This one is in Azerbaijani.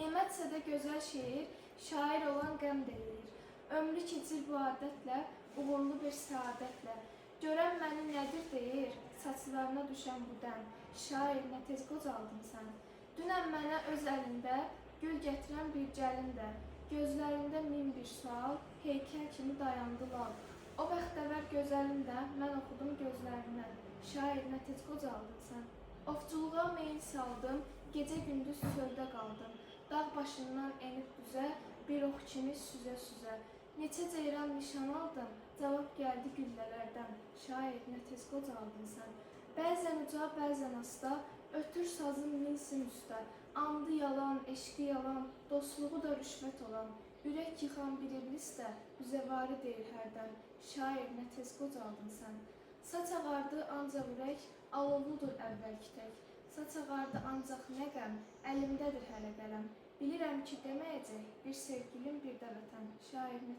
Nemətsə də gözəl şeir, şair olan qəm deyir. Ömrü keçir bu adətlə, uğurlu bir səadətlə. Görən məni nədir deyir, saçlarına düşən bu dən. Şair, nə tez qocaldın sən. Dünən mənə öz əlində, gül gətirən bir gəlində. Gözlərində min bir sual, heykəl kimi dayandı lal. O bəxtəvər gözəlində mən oxudum gözlərindən. Şair, nə tez qocaldın sən. Ovçuluğa meyil saldım, gecə gündüz çöldə qaldım. Dağ başından enib düzə, bir ox kimi süzə-süzə. Neçə ceyran nişan aldım, cavab gəldi güllələrdən. Şair, nə tez qocaldın sən. Bəzən uca, bəzən asta, ötür sazın minsin üstə. Andı yalan, eşqi yalan, dostluğu da rüşvət olan. Ürək yıxan bir iblis də üzəvarı deyir hərdən. Şair, nə tez qocaldın sən. Saç ağardı ancaq ürək, alovludur əvvəlki tək. Saç ağardı ancaq nə qəm, əlimdədir hələ qələm. Bilirəm ki, deməyəcək bir sevgilim, bir də vətən. Şair, nə tez